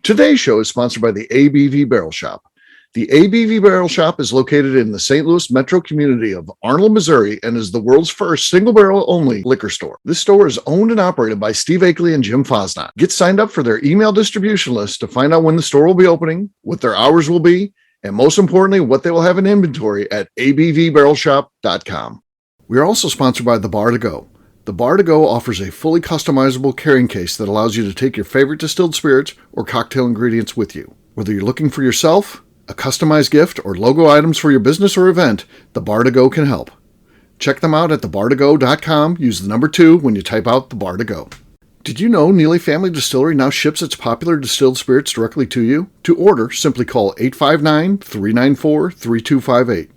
Today's show is sponsored by the ABV Barrel Shop. The ABV Barrel Shop is located in the St. Louis metro community of Arnold, Missouri, and is the world's first single barrel only liquor store. This store is owned and operated by Steve Akeley and Jim Fasnacht. Get signed up for their email distribution list to find out when the store will be opening, what their hours will be, and most importantly, what they will have in inventory at abvbarrelshop.com. We are also sponsored by The Bar to Go. The Bar to Go offers a fully customizable carrying case that allows you to take your favorite distilled spirits or cocktail ingredients with you. Whether you're looking for yourself, a customized gift, or logo items for your business or event, The Bar to Go can help. Check them out at thebartogo.com. Use the number 2 when you type out The Bar to Go. Did you know Neely Family Distillery now ships its popular distilled spirits directly to you? To order, simply call 859-394-3258.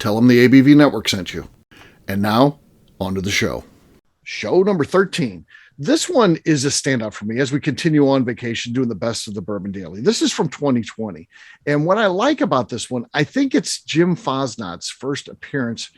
Tell them the ABV Network sent you. And now, on to the show. Show number 13. This one is a standout for me as we continue on vacation doing the best of the Bourbon Daily. This is from 2020. And what I like about this one, I think it's Jim Fasnacht's first appearance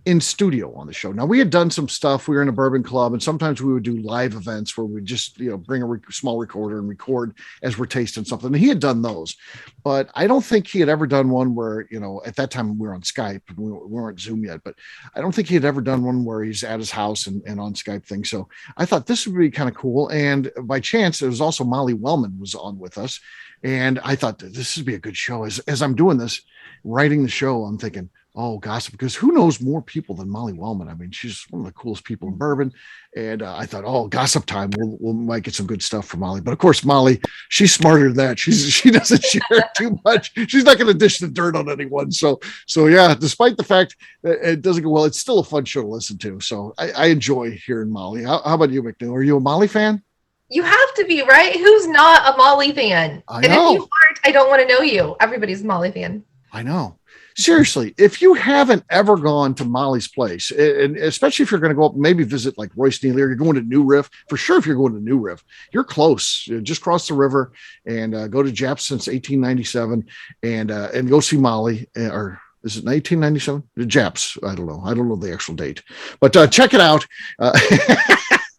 in studio on the show. Now, we had done some stuff. We were in a bourbon club, and sometimes we would do live events where we just, bring a small recorder and record as we're tasting something. And he had done those, but I don't think he had ever done one where, at that time we were on Skype and we weren't Zoom yet, but I don't think he had ever done one where he's at his house and on Skype thing. So I thought this would be kind of cool. And by chance, it was also Molly Wellman was on with us. And I thought that this would be a good show. As I'm doing this, writing the show, I'm thinking, oh, gossip, because who knows more people than Molly Wellman? I mean, she's one of the coolest people in bourbon. And I thought, oh, gossip time. We might get some good stuff from Molly. But of course, Molly, she's smarter than that. She doesn't share too much. She's not going to dish the dirt on anyone. So yeah, despite the fact that it doesn't go well, it's still a fun show to listen to. So I enjoy hearing Molly. How about you, McNeil? Are you a Molly fan? You have to be, right? Who's not a Molly fan? I know. And if you aren't, I don't want to know you. Everybody's a Molly fan. I know. Seriously, if you haven't ever gone to Molly's place, and especially if you're going to go up, maybe visit like Royce Neely, or you're going to New Riff, for sure. If you're going to New Riff, you're close. Just cross the river and go to Japs since 1897 and go see Molly. Or is it 1897? Japs? I don't know. I don't know the actual date, but check it out.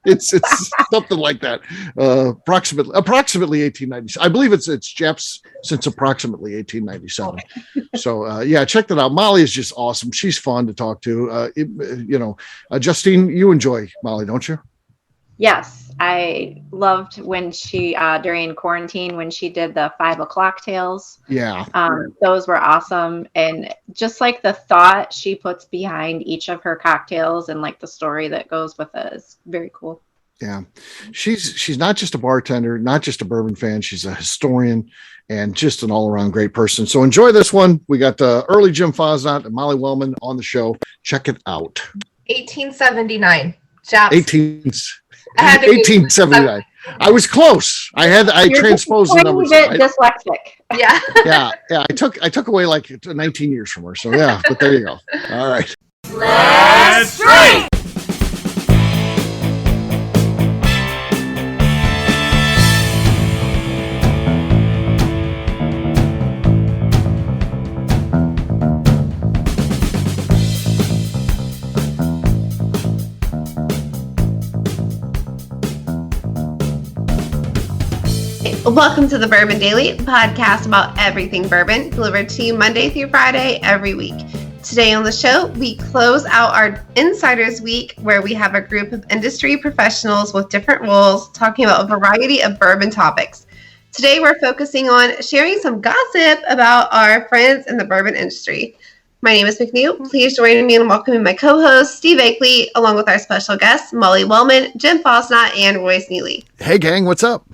It's something like that. Approximately 1897. I believe it's Japs since approximately 1897. So check that out. Molly is just awesome. She's fun to talk to. Justine, you enjoy Molly, don't you? Yes, I loved when she during quarantine when she did the 5 o'clock tales. Yeah, those were awesome, and just like the thought she puts behind each of her cocktails and like the story that goes with it is very cool. Yeah, she's not just a bartender, not just a bourbon fan. She's a historian and just an all-around great person. So enjoy this one. We got early Jim Fasnacht and Molly Wellman on the show. Check it out. 1879. Japs. 1879. I was close. I transposed the numbers. Dyslexic. Yeah. Yeah. I took away like 19 years from her. So yeah, but there you go. All right. Let's drink. Welcome to the Bourbon Daily, podcast about everything bourbon, delivered to you Monday through Friday every week. Today on the show, we close out our Insiders Week, where we have a group of industry professionals with different roles talking about a variety of bourbon topics. Today, we're focusing on sharing some gossip about our friends in the bourbon industry. My name is McNeil. Please join me in welcoming my co-host, Steve Akeley, along with our special guests, Molly Wellman, Jim Fasnacht, and Royce Neely. Hey, gang, what's up?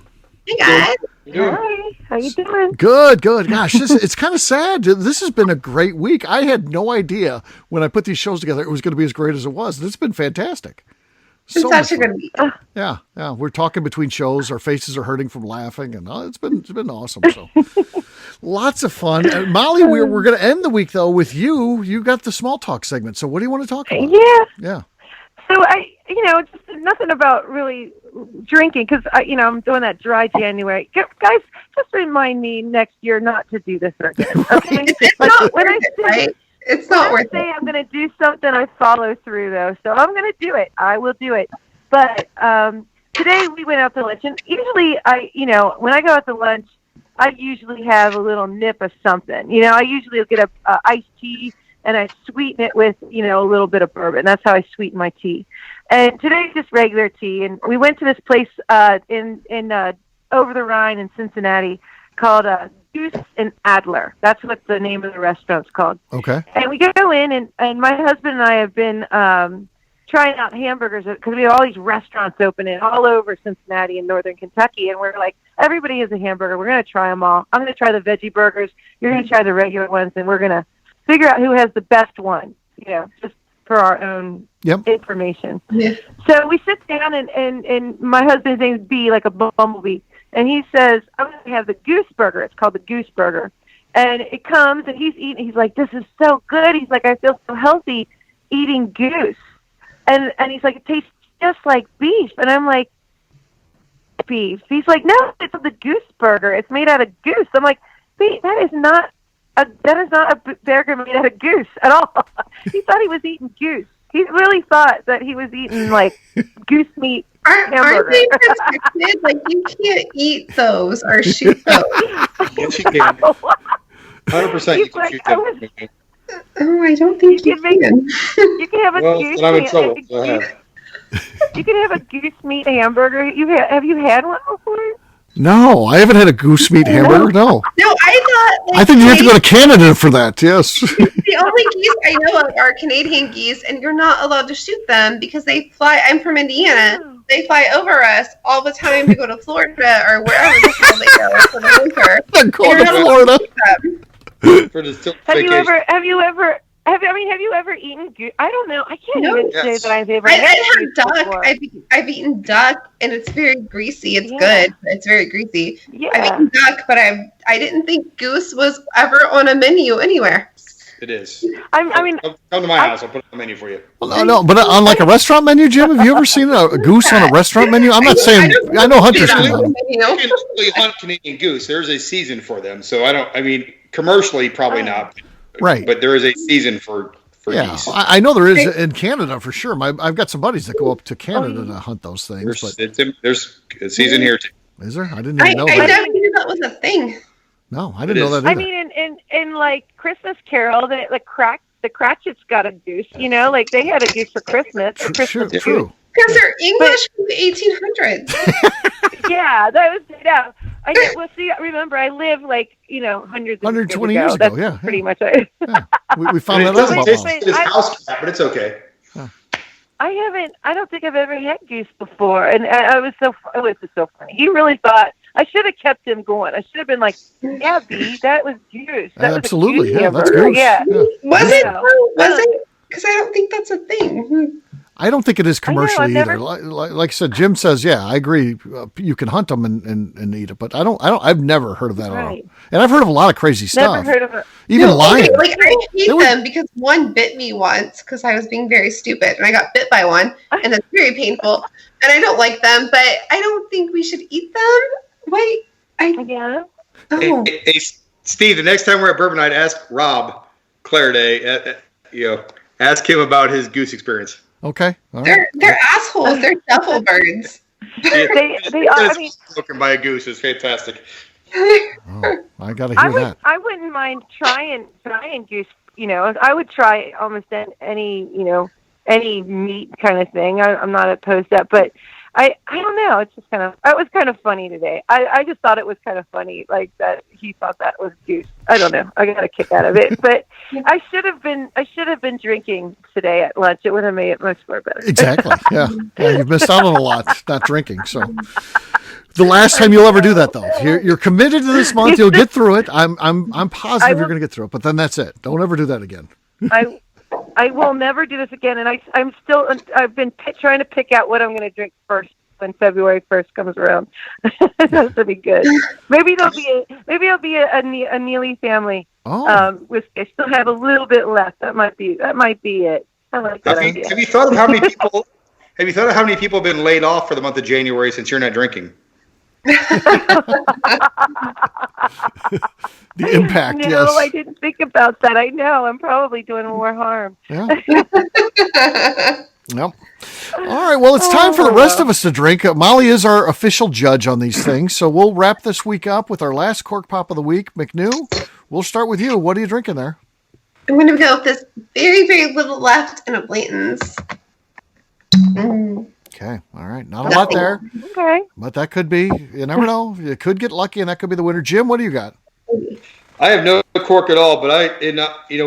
Hey, guys. Hi, how you doing? Good. Gosh, it's kind of sad. This has been a great week. I had no idea when I put these shows together it was going to be as great as it was. It's been fantastic. It's such a good week. Yeah. We're talking between shows. Our faces are hurting from laughing, and it's been awesome. So lots of fun. Molly, we're going to end the week though with you. You got the small talk segment. So what do you want to talk about? Yeah. So just nothing about really drinking because I'm doing that dry January. Guys, just remind me next year not to do this again. Okay? It's not when I say right? It's not worth it. I'm going to do something, I follow through though. So I'm going to do it. I will do it. But today we went out to lunch, and usually when I go out to lunch, I usually have a little nip of something. You know, I usually will get a iced tea and I sweeten it with, you know, a little bit of bourbon. That's how I sweeten my tea. And today's just regular tea. And we went to this place in over the Rhine in Cincinnati called Goose and Adler. That's what the name of the restaurant's called. Okay. And we go in, and my husband and I have been trying out hamburgers because we have all these restaurants opening all over Cincinnati and northern Kentucky. And we're like, everybody has a hamburger. We're going to try them all. I'm going to try the veggie burgers. You're going to try the regular ones. And we're going to figure out who has the best one, you know, just for our own information. Yeah. So we sit down, and my husband's name is B, like a bumblebee. And he says, I'm going to have the goose burger. It's called the goose burger. And it comes, and he's eating. He's like, this is so good. He's like, I feel so healthy eating goose. And he's like, it tastes just like beef. And I'm like, beef? He's like, no, it's the goose burger. It's made out of goose. I'm like, that is not a burger made out of goose at all. He thought he was eating goose. He really thought that he was eating, like, goose meat. Aren't they protected? Like, you can't eat those or shoot those. Yes, you can. 100% you can shoot them. Oh, I don't think you can. You can have a goose meat. I'm in trouble. Go ahead. You can have a goose meat hamburger. Have you had one before? No, I haven't had a goose meat hamburger. No. No, I thought. Like, I think you have to go to Canada for that. Yes. The only geese I know of are Canadian geese, and you're not allowed to shoot them because they fly. I'm from Indiana. They fly over us all the time to go to Florida or wherever the hell they go for the winter. I'm going to Florida. Have you ever eaten goose? I don't know. I can't even say that I've ever had duck. Before. I've eaten duck, and it's very greasy. It's good. It's very greasy. Yeah. I've eaten duck, but I didn't think goose was ever on a menu anywhere. It is. Come to my house. I'll put it on the menu for you. Well, no, but on like a restaurant menu, Jim, have you ever seen a goose on a restaurant menu? I'm not saying. I know hunters can hunt. You can really hunt Canadian goose. There's a season for them, so commercially probably not. Right. But there is a season for geese. I know there is in Canada for sure. I've got some buddies that go up to Canada to hunt those things. There's a season here too. Is there? I didn't even know that. I never knew that was a thing. No, I didn't know that either. I mean, in like Christmas Carol, the Cratchits got a goose. You know, like they had a goose for Christmas. True. Because they're English from the 1800s. Yeah, that was remember, I lived like, hundreds of 120 years ago. That's pretty much it. Yeah. We found that out about it's house cat, but it's okay. I don't think I've ever had goose before, and it was just so funny. He really thought I should have kept him going. I should have been like, yeah, B, that was goose. That absolutely, was a goose that's goose. Yeah. Was it? Because I don't think that's a thing. I don't think it is commercially either. Never... Like I said, Jim says, yeah, I agree. You can hunt them and eat it, but I've never heard of that at all. And I've heard of a lot of crazy stuff. Never heard of it. Even lion. Like I hate them because one bit me once because I was being very stupid and I got bit by one and it's very painful and I don't like them, but I don't think we should eat them. Wait, yeah. Oh. Hey, Steve, the next time we're at Bourbon Night, ask Rob Clariday, ask him about his goose experience. Okay. All right. They're assholes. They're devil birds. They are. Spoken by a goose is fantastic. Oh, I got to hear that. I wouldn't mind trying goose. I would try almost any meat kind of thing. I'm not opposed to that, but I don't know. It's just it was kind of funny today. I just thought it was kind of funny, like that he thought that was goose. I don't know. I got a kick out of it, but I should have been drinking today at lunch. It would have made it much more better. Exactly. Yeah. You've missed out on a lot not drinking. So the last time you'll ever do that, though, you're committed to this month. You'll get through it. I'm positive you're going to get through it. But then that's it. Don't ever do that again. I will never do this again, and I've been trying to pick out what I'm going to drink first when February 1st comes around. That'll be good. Maybe it'll be a Neely family whiskey. I still have a little bit left. That might be it. I like that idea. Have you thought of how many people? Have you thought of how many people have been laid off for the month of January since you're not drinking? The impact, no, yes. I didn't think about that. I know. I'm probably doing more harm. Yeah. Nope. All right, well, it's time for the rest of us to drink. Molly is our official judge on these things, so we'll wrap this week up with our last cork pop of the week. McNew, we'll start with you. What are you drinking there? I'm going to go with this very, very little left in a Blanton's. Okay, all right. Not a lot there. Okay. But that could be, you never know. You could get lucky, and that could be the winner. Jim, what do you got? I have no cork at all, but we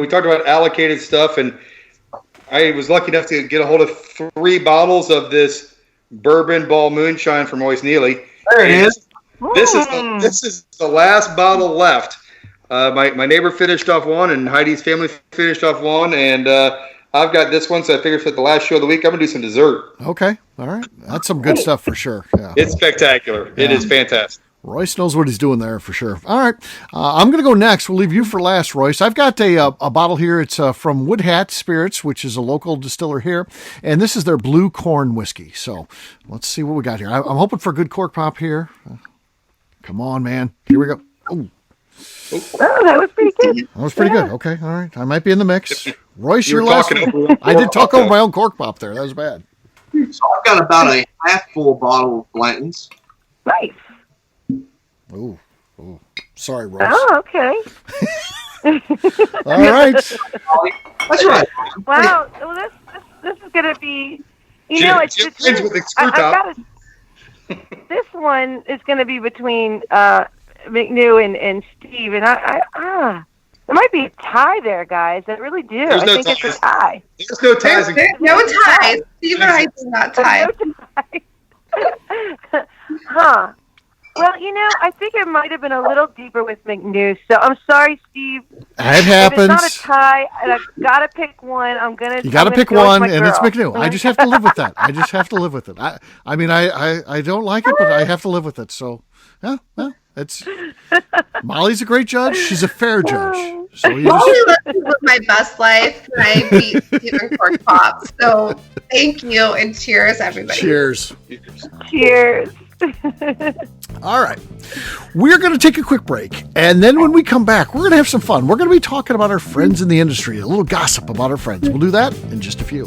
talked about allocated stuff, and I was lucky enough to get a hold of 3 bottles of this Bourbon Ball Moonshine from Royce Neely. There it is. This is the last bottle left. My neighbor finished off one, and Heidi's family finished off one, and I've got this one, so I figured for the last show of the week, I'm going to do some dessert. Okay, all right. That's some good stuff for sure. Yeah. It's spectacular. Yeah. It is fantastic. Royce knows what he's doing there for sure. All right, I'm going to go next. We'll leave you for last, Royce. I've got a bottle here. It's from Wood Hat Spirits, which is a local distiller here, and this is their blue corn whiskey. So let's see what we got here. I'm hoping for a good cork pop here. Come on, man. Here we go. Ooh. Oh, that was pretty good. That was pretty good. Okay, all right. I might be in the mix. Royce, You were your last talking one. over- I did talk over my own cork pop there. That was bad. So I've got about a half full bottle of Blanton's. Nice. Ooh. Sorry, Royce. Oh, okay. All right. That's right. Wow. Well, this is going to be, Jim it's wins with the screw top. this one is going to be between McNew and Steve, and there might be a tie there, guys. I really do. There's I no think ties. it's a tie. There's no ties. There's no ties. Steve and I do not tie. Huh. Well, I think it might have been a little deeper with McNew. So I'm sorry, Steve. It happens. If it's not a tie, and I've got to pick one. You got to pick one, and it's McNew. I just have to live with that. I mean, I don't like it, but I have to live with it. So, yeah, well, it's Molly's a great judge. She's a fair judge. So you Molly just... lets me live my best life, and I beat Stephen Cork Pop. So thank you, and cheers, everybody. Cheers. Cheers. All right. We're going to take a quick break. And then when we come back, we're going to have some fun. We're going to be talking about our friends in the industry, a little gossip about our friends. We'll do that in just a few.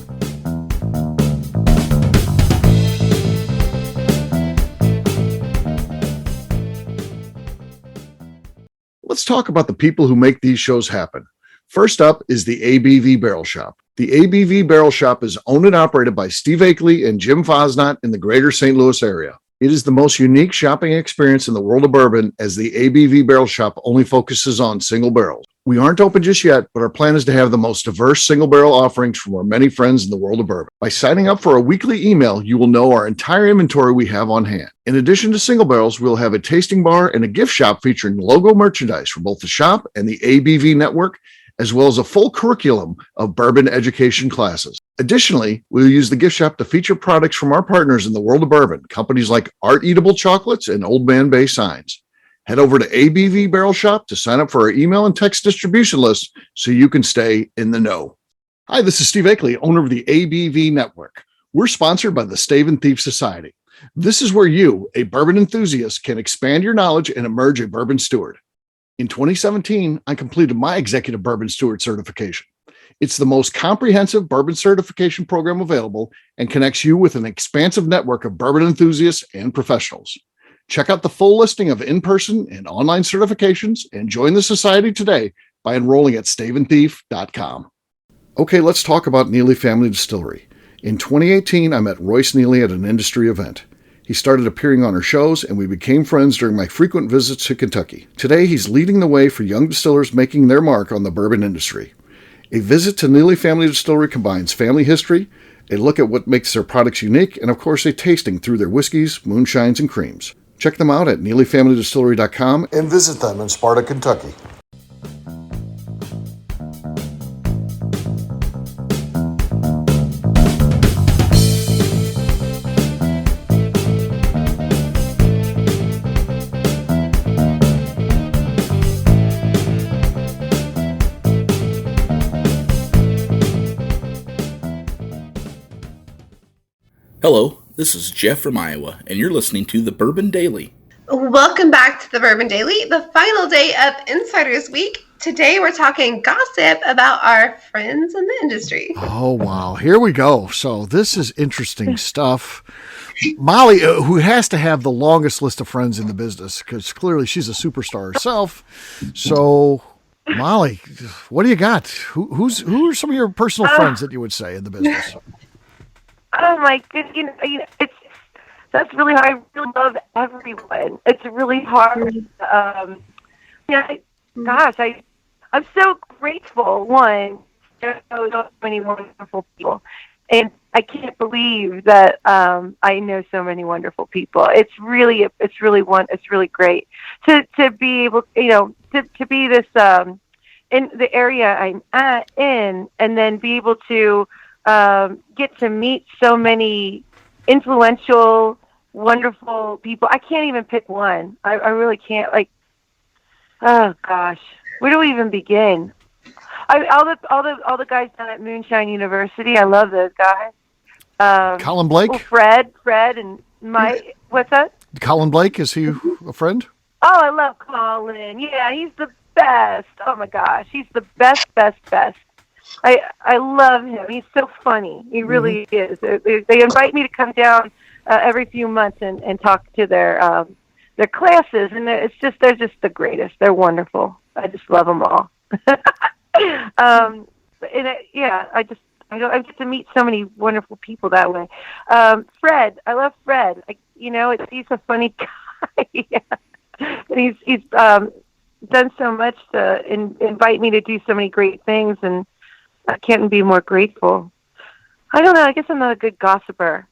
Let's talk about the people who make these shows happen. First up is the ABV Barrel Shop. The ABV Barrel Shop is owned and operated by Steve Akeley and Jim Fasnacht in the greater St. Louis area. It is the most unique shopping experience in the world of bourbon, as the ABV Barrel Shop only focuses on single barrels. We aren't open just yet, but our plan is to have the most diverse single barrel offerings from our many friends in the world of bourbon. By signing up for a weekly email, you will know our entire inventory we have on hand. In addition to single barrels, we'll have a tasting bar and a gift shop featuring logo merchandise from both the shop and the ABV network, as well as a full curriculum of bourbon education classes. Additionally, we'll use the gift shop to feature products from our partners in the world of bourbon, companies like Art Eatable Chocolates and Old Man Bay Signs. Head over to ABV Barrel Shop to sign up for our email and text distribution list so you can stay in the know. Hi, this is Steve Akeley, owner of the ABV Network. We're sponsored by the Stave and Thief Society. This is where you, a bourbon enthusiast, can expand your knowledge and emerge a bourbon steward. In 2017, I completed my Executive Bourbon Steward certification. It's the most comprehensive bourbon certification program available and connects you with an expansive network of bourbon enthusiasts and professionals. Check out the full listing of in-person and online certifications and join the society today by enrolling at staveandthief.com. Okay, let's talk about Neely Family Distillery. In 2018, I met Royce Neely at an industry event. He started appearing on our shows, and we became friends during my frequent visits to Kentucky. Today, he's leading the way for young distillers making their mark on the bourbon industry. A visit to Neely Family Distillery combines family history, a look at what makes their products unique, and of course, a tasting through their whiskeys, moonshines, and creams. Check them out at NeelyFamilyDistillery.com and visit them in Sparta, Kentucky. Hello, this is Jeff from Iowa, and you're listening to the Bourbon Daily. Welcome back to the Bourbon Daily, the final day of Insiders Week. Today we're talking gossip about our friends in the industry. Oh, wow. Here we go. So this is interesting stuff. Molly, who has to have the longest list of friends in the business, because clearly she's a superstar herself. So, Molly, what do you got? Who are some of your personal friends that you would say in the business? Oh my goodness, that's really hard. I really love everyone. It's really hard. I'm so grateful. One, there's so many wonderful people, and I can't believe that I know so many wonderful people. It's really great to be able, to be this in the area I'm in, and then be able to get to meet so many influential, wonderful people. I can't even pick one. I really can't. Oh gosh, where do we even begin? All the guys down at Moonshine University. I love those guys. Colin Blake, Fred, and Mike. What's that? Colin Blake, is he a friend? Oh, I love Colin. Yeah, he's the best. Oh my gosh, he's the best. I love him. He's so funny. He really is. They invite me to come down every few months and talk to their classes, and they're just the greatest. They're wonderful. I just love them all. I get to meet so many wonderful people that way. Fred, I love Fred. He's a funny guy, and he's done so much to invite me to do so many great things, and I can't be more grateful. I don't know. I guess I'm not a good gossiper.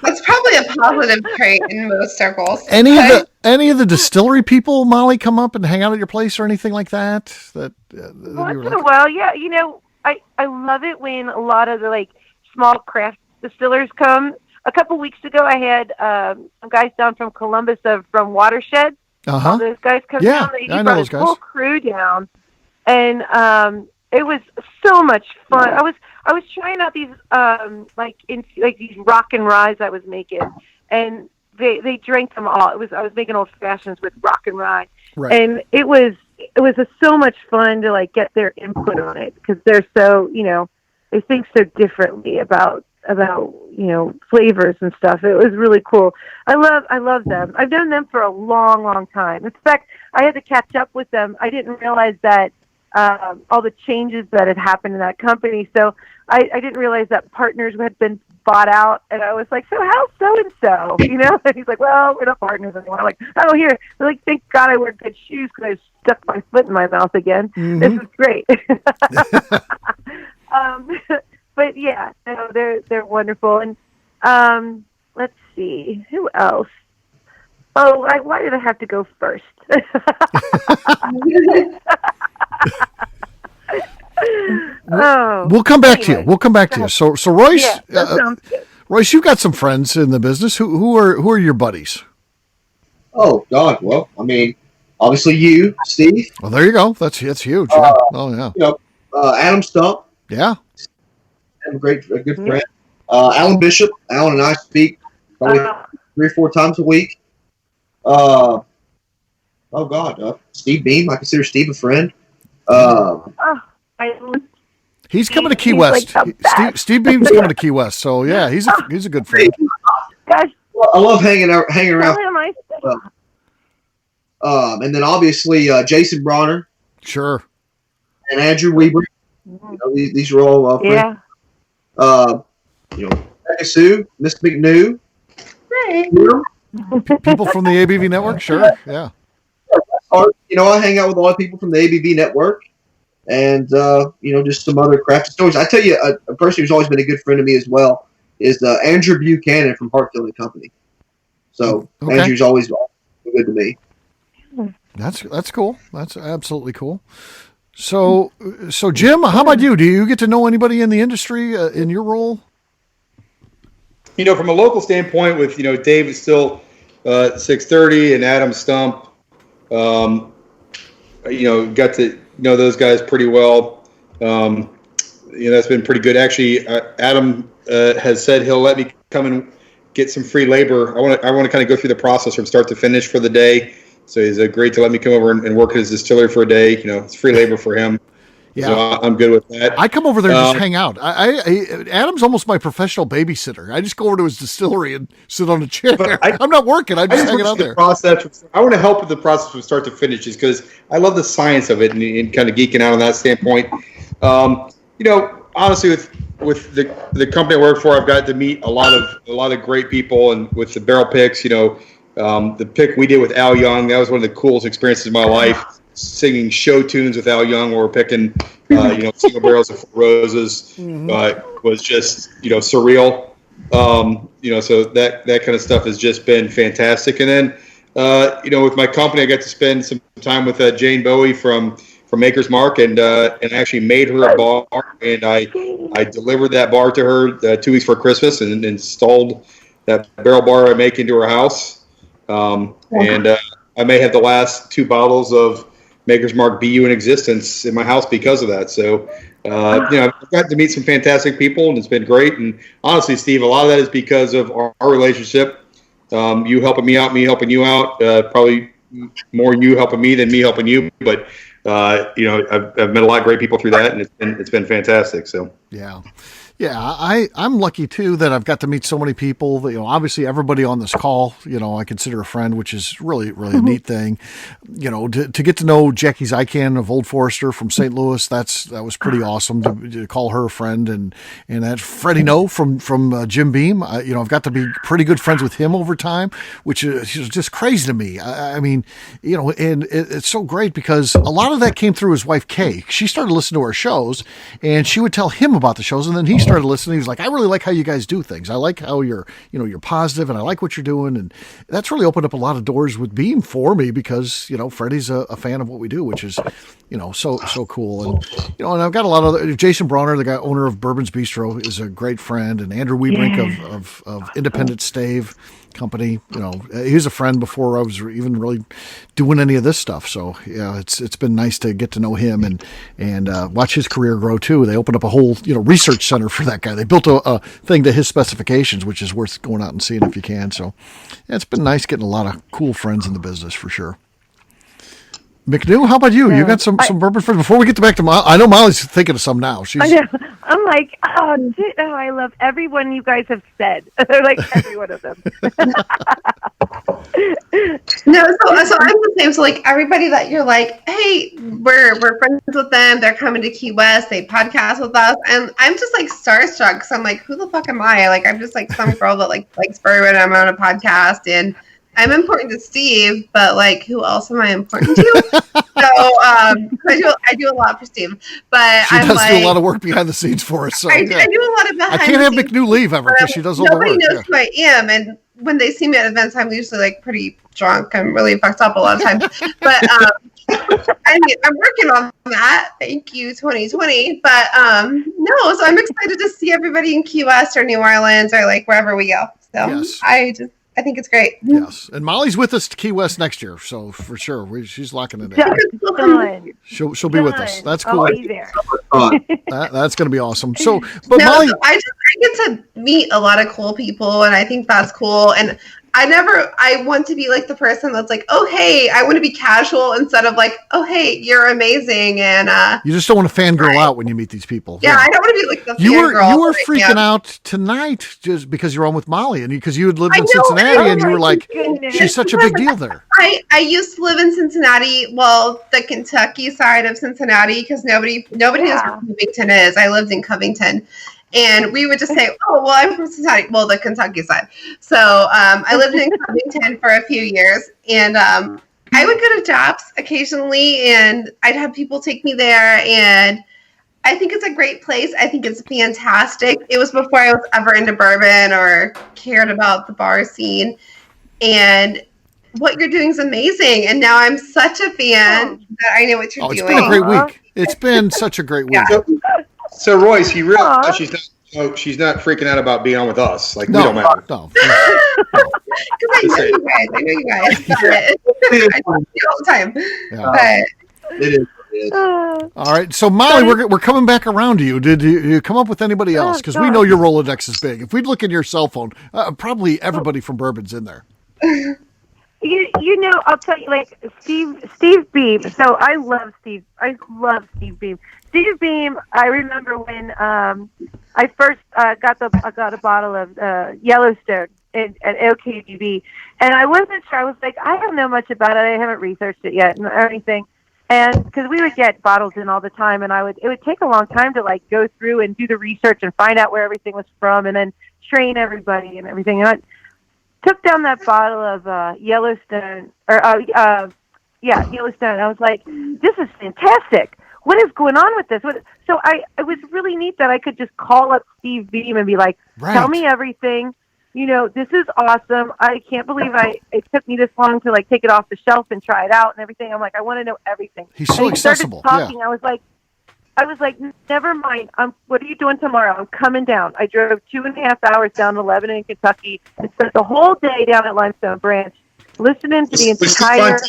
That's probably a positive trait in most circles. Any of the distillery people, Molly, come up and hang out at your place or anything like that? Once in a while, yeah. I love it when a lot of the small craft distillers come. A couple weeks ago, I had some guys down from Columbus from Watershed. All those guys come down. He brought his whole crew down, and it was so much fun. I was trying out these these rock and ryes I was making, and they drank them all. I was making old fashions with rock and rye, and it was so much fun to get their input on it, because they're so they think so differently about flavors and stuff. It was really cool. I love them. I've known them for a long time. In fact, I had to catch up with them. I didn't realize that all the changes that had happened in that company. So I didn't realize that partners had been bought out, and I was like, so how's so-and-so? And he's like, well, we're not partners anymore. I'm like, oh, here. They're like, thank God I wear good shoes because I stuck my foot in my mouth again. This is great. But yeah, they're wonderful. And let's see, who else? Oh, why did I have to go first? We'll come back to you. So Royce, Royce, you've got some friends in the business. Who are your buddies? Oh God, well, I mean, obviously you, Steve. Well, there you go. That's huge. Yeah. Adam Stump. Yeah. I'm a good friend. Alan Bishop. Alan and I speak probably 3 or 4 times a week. Steve Beam. I consider Steve a friend. He's coming to Key West. Steve Beam's coming to Key West. So yeah, he's a good friend. Gosh, I love hanging around. And then obviously Jason Bronner. Sure. And Andrew Weber. These are all friends. Becca Sue, Miss McNew. Hey. People from the ABV network, sure, yeah. I hang out with a lot of people from the ABV network, and just some other craft stories. I tell you, a person who's always been a good friend to me as well is Andrew Buchanan from Hartfield & Company. So Andrew's always been good to me. That's cool. That's absolutely cool. So Jim, how about you? Do you get to know anybody in the industry in your role? From a local standpoint, with Dave is still 630 and Adam Stump, got to know those guys pretty well. That's been pretty good. Actually, Adam has said he'll let me come and get some free labor. I want to kind of go through the process from start to finish for the day. So he's agreed to let me come over and work at his distillery for a day. It's free labor for him. Yeah. So I'm good with that. I come over there and just hang out. Adam's almost my professional babysitter. I just go over to his distillery and sit on a chair. I'm not working. I'm just hanging out there. I want to help with the process from start to finish, just because I love the science of it and kind of geeking out on that standpoint. Honestly, with the company I work for, I've got to meet a lot of great people, and with the barrel picks, the pick we did with Al Young, that was one of the coolest experiences of my life. Singing show tunes with Al Young, where we're picking, single barrels of Four Roses, was just, surreal. So that kind of stuff has just been fantastic. And then, with my company, I got to spend some time with Jane Bowie from Maker's Mark, and actually made her a bar, and I delivered that bar to her 2 weeks for Christmas, and installed that barrel bar I make into her house. And I may have the last 2 bottles of Maker's Mark BU in existence in my house because of that. So, I've got to meet some fantastic people, and it's been great. And honestly, Steve, a lot of that is because of our relationship. You helping me out, me helping you out. Probably more you helping me than me helping you. But I've met a lot of great people through that, and it's been fantastic. So yeah. I'm lucky too that I've got to meet so many people. Obviously everybody on this call, I consider a friend, which is really, really a neat thing. To get to know Jackie Zykan of Old Forester from St. Louis, that was pretty awesome to call her a friend, and that Freddie No from Jim Beam. I've got to be pretty good friends with him over time, which is just crazy to me. I mean, and it's so great because a lot of that came through his wife Kay. She started listening to our shows, and she would tell him about the shows, and then he started listening. He was like, I really like how you guys do things. I like how you're positive, and I like what you're doing. And that's really opened up a lot of doors with Beam for me because, Freddie's a fan of what we do, which is, so cool. And, and I've got a lot of Jason Bronner, the guy, owner of Bourbon's Bistro, is a great friend, and Andrew Weebrink of Independent Stave Company. He was a friend before I was even really doing any of this stuff. So yeah, it's been nice to get to know him and watch his career grow too. They opened up a whole research center for that guy. They built a thing to his specifications, which is worth going out and seeing if you can. So yeah, it's been nice getting a lot of cool friends in the business for sure. McNew, how about you? You got some bourbon friends? Before we get back to Molly, I know Molly's thinking of some now. I'm like, I love everyone you guys have said. Like every one of them. No, so I'm the same. So like everybody that you're like, hey, we're friends with them. They're coming to Key West. They podcast with us, and I'm just like starstruck. So I'm like, who the fuck am I? Like I'm just like some girl that likes bourbon. I'm on a podcast, and I'm important to Steve, but like, who else am I important to? So I do a lot for Steve, but she does do a lot of work behind the scenes for us. So I do a lot of behind. I can't have McNew leave ever because she does all the work. Nobody knows who I am, and when they see me at events, I'm usually like pretty drunk. I'm really fucked up a lot of times, but I mean, I'm working on that. Thank you, 2020. But no, so I'm excited to see everybody in Key West or New Orleans or like wherever we go. So yes. I think it's great. Yes, and Molly's with us to Key West next year, so for sure, she's locking it in. She'll be with us. That's cool. I'll be there. That's going to be awesome. So, but Molly, I get to meet a lot of cool people, and I think that's cool. And I want to be like the person that's like, oh, hey, I want to be casual instead of like, oh, hey, you're amazing. And you just don't want to fangirl out when you meet these people. Yeah, I don't want to be like the fangirl. You were freaking out tonight just because you're on with Molly and because you had lived in Cincinnati and you were like, she's such a big deal there. I used to live in Cincinnati, well, the Kentucky side of Cincinnati, because nobody knows where Covington is. I lived in Covington. And we would just say, oh, well, I'm from Cincinnati. Well, the Kentucky side. So I lived in Covington for a few years. And I would go to jobs occasionally, and I'd have people take me there. And I think it's a great place. I think it's fantastic. It was before I was ever into bourbon or cared about the bar scene. And what you're doing is amazing. And now I'm such a fan that I know what you're doing. It's been a great week. It's been such a great week. Yeah. So Royce, you realize she's not freaking out about being on with us. Like, we don't matter. No. Because I know you guys. I talk to you all the time. Yeah. But It is. All right. So Molly, we're coming back around to you. Did you come up with anybody else? Because we know your Rolodex is big. If we look at your cell phone, probably everybody from Bourbon's in there. You know, I'll tell you, like Steve Beam. So I love Steve. I love Steve Beam. Steve Beam. I remember when I first got a bottle of Yellowstone at OKBB, and I wasn't sure. I was like, I don't know much about it. I haven't researched it yet or anything. And because we would get bottles in all the time, and it would take a long time to like go through and do the research and find out where everything was from, and then train everybody and everything. And I took down that bottle of Yellowstone, Yellowstone. I was like, this is fantastic. What is going on with this? So it was really neat that I could just call up Steve Beam and be like, tell me everything. You know, this is awesome. I can't believe it took me this long to like take it off the shelf and try it out and everything. I'm like, I want to know everything. He's so accessible. Started talking. I was like, never mind. What are you doing tomorrow? I'm coming down. I drove 2.5 hours down to Lebanon, Kentucky, and spent the whole day down at Limestone Branch listening to the entire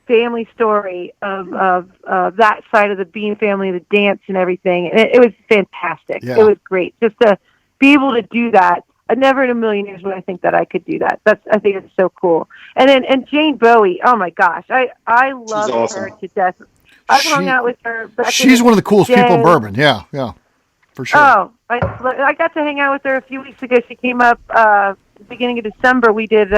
family story of that side of the Bean family, the dance and everything. And it was fantastic. Yeah. It was great just to be able to do that. I never in a million years would I think that I could do that. I think it's so cool. And Jane Bowie, oh my gosh, I love her to death. I've hung out with her. She's one of the coolest people in Bourbon. Yeah, for sure. Oh, I got to hang out with her a few weeks ago. She came up beginning of December. We did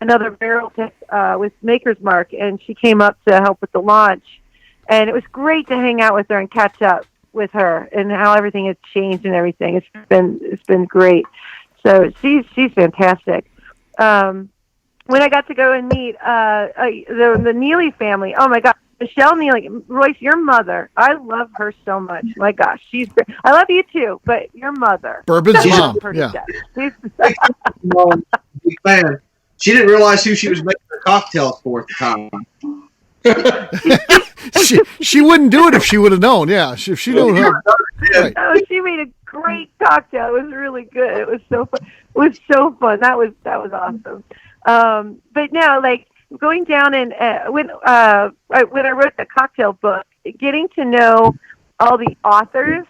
another barrel tip with Maker's Mark, and she came up to help with the launch. And it was great to hang out with her and catch up with her and how everything has changed and everything. It's been great. So she's fantastic. When I got to go and meet the Neely family, oh my God, Michelle Neely, Royce, your mother, I love her so much. My gosh, she's great. I love you too, but your mother, Bourbon's mom, big fan. She didn't realize who she was making the cocktails for at the time. she wouldn't do it if she would have known. Yeah, if she knew her. Right. Oh, she made a great cocktail. It was really good. It was so fun. That was awesome. But now, like going down and when I wrote the cocktail book, getting to know all the other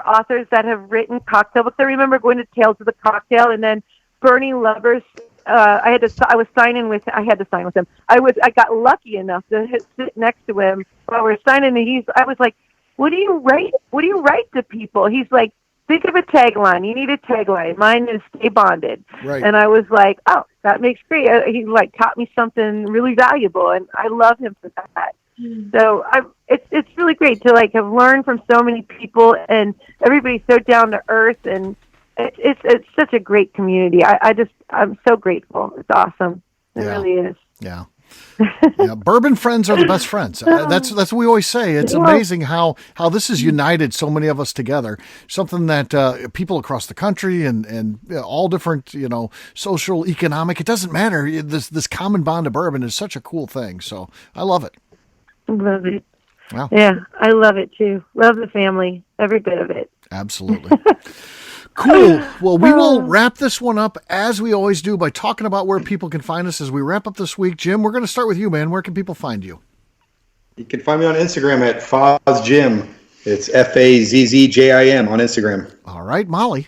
authors that have written cocktail books. I remember going to Tales of the Cocktail and then Burning Lovers. I had to sign with him. I got lucky enough to sit next to him while we were signing, and I was like, what do you write? What do you write to people? He's like, think of a tagline. You need a tagline. Mine is Stay Bonded. Right. And I was like, oh, that makes great. He like taught me something really valuable, and I love him for that. So it's really great to like have learned from so many people, and everybody's so down to earth, and it's such a great community. I'm so grateful. It's awesome. It really is. Yeah. Yeah, bourbon friends are the best friends. That's what we always say. It's amazing how this has united so many of us together. Something that people across the country and all different, social, economic, it doesn't matter. This common bond of bourbon is such a cool thing. So I love it. I love it. Wow. Yeah, I love it too. Love the family, every bit of it. Absolutely. Cool. Well, we will wrap this one up as we always do by talking about where people can find us as we wrap up this week. Jim, we're going to start with you, man. Where can people find you? You can find me on Instagram at FazJim. It's FAZZJIM on Instagram. All right, Molly.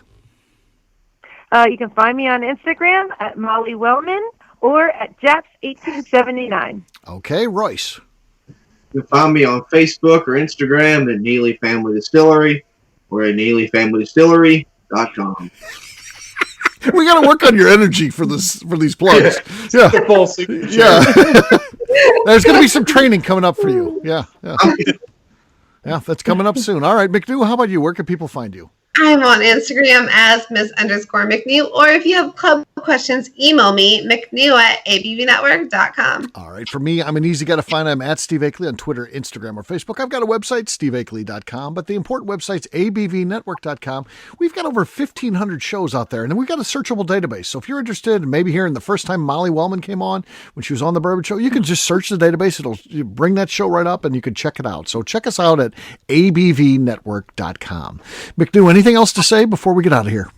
You can find me on Instagram at Molly Wellman or at Japs1879. Okay, Royce. You can find me on Facebook or Instagram at Neely Family Distillery or at NeelyFamilyDistillery.com. We got to work on your energy for these plugs. Yeah. There's going to be some training coming up for you. Yeah, that's coming up soon. All right, McNew, how about you? Where can people find you? I'm on Instagram as Miss_McNew, or if you have club questions, email me, McNew@abvnetwork.com. All right. For me, I'm an easy guy to find. I'm at Steve Akeley on Twitter, Instagram, or Facebook. I've got a website, steveakeley.com, but the important website's abvnetwork.com. We've got over 1,500 shows out there, and then we've got a searchable database. So if you're interested in maybe hearing the first time Molly Wellman came on when she was on the Bourbon Show, you can just search the database. It'll bring that show right up, and you can check it out. So check us out at abvnetwork.com. McNew, anything else to say before we get out of here?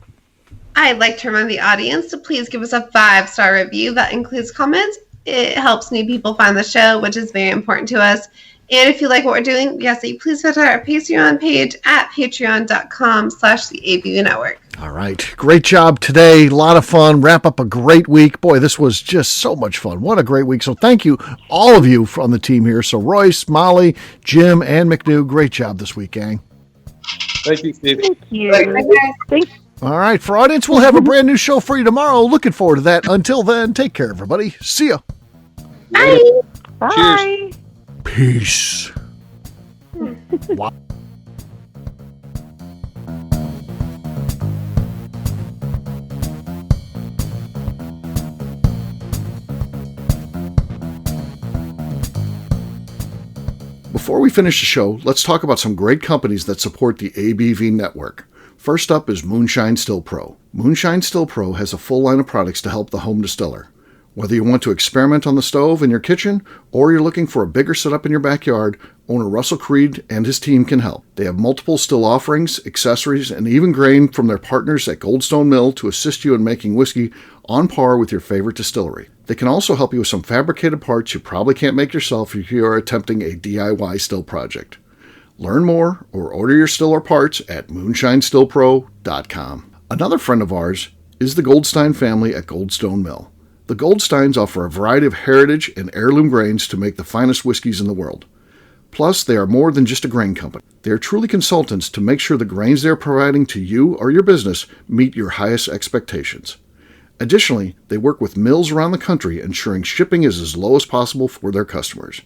I'd like to remind the audience to please give us a 5-star review that includes comments. It helps new people find the show, which is very important to us. And if you like what we're doing, we ask that you please visit our Patreon page at patreon.com/the ABV Network. All right. Great job today. A lot of fun. Wrap up a great week. Boy, this was just so much fun. What a great week. So thank you, all of you on the team here. So Royce, Molly, Jim, and McNew, great job this week, gang. Thank you, Steve. Thank you. Thanks. All right. For audience, we'll have a brand new show for you tomorrow. Looking forward to that. Until then, take care, everybody. See ya. Bye. Bye. Cheers. Peace. Wow. Before we finish the show, let's talk about some great companies that support the ABV network. First up is Moonshine Still Pro. Moonshine Still Pro has a full line of products to help the home distiller. Whether you want to experiment on the stove in your kitchen or you're looking for a bigger setup in your backyard, owner Russell Creed and his team can help. They have multiple still offerings, accessories, and even grain from their partners at Goldstone Mill to assist you in making whiskey on par with your favorite distillery. They can also help you with some fabricated parts you probably can't make yourself if you are attempting a DIY still project. Learn more or order your still or parts at moonshinestillpro.com. Another friend of ours is the Goldstein family at Goldstone Mill. The Goldsteins offer a variety of heritage and heirloom grains to make the finest whiskeys in the world. Plus, they are more than just a grain company. They are truly consultants to make sure the grains they are providing to you or your business meet your highest expectations. Additionally, they work with mills around the country, ensuring shipping is as low as possible for their customers.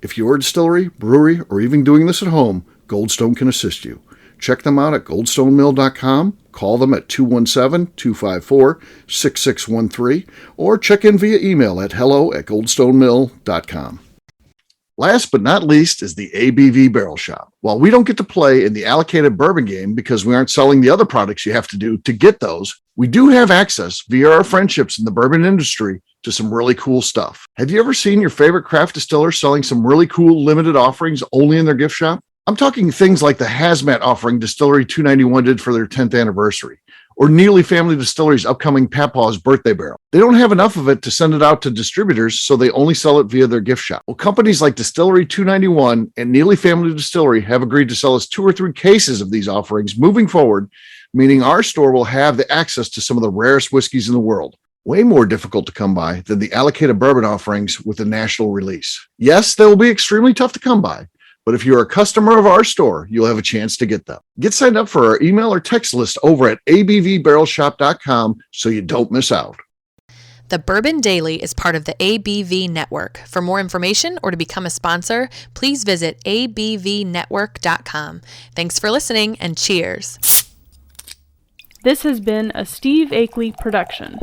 If you're a distillery, brewery, or even doing this at home, Goldstone can assist you. Check them out at goldstonemill.com, call them at 217-254-6613, or check in via email at hello@goldstonemill.com. Last but not least is the ABV Barrel Shop. While we don't get to play in the allocated bourbon game because we aren't selling the other products you have to do to get those, we do have access via our friendships in the bourbon industry to some really cool stuff. Have you ever seen your favorite craft distiller selling some really cool limited offerings only in their gift shop? I'm talking things like the hazmat offering Distillery 291 did for their 10th anniversary, or Neely Family Distillery's upcoming Papaw's birthday barrel. They don't have enough of it to send it out to distributors, so they only sell it via their gift shop. Well, companies like Distillery 291 and Neely Family Distillery have agreed to sell us 2 or 3 cases of these offerings moving forward, meaning our store will have the access to some of the rarest whiskeys in the world. Way more difficult to come by than the allocated bourbon offerings with a national release. Yes, they will be extremely tough to come by, but if you're a customer of our store, you'll have a chance to get them. Get signed up for our email or text list over at abvbarrelshop.com so you don't miss out. The Bourbon Daily is part of the ABV Network. For more information or to become a sponsor, please visit abvnetwork.com. Thanks for listening and cheers. This has been a Steve Akeley production.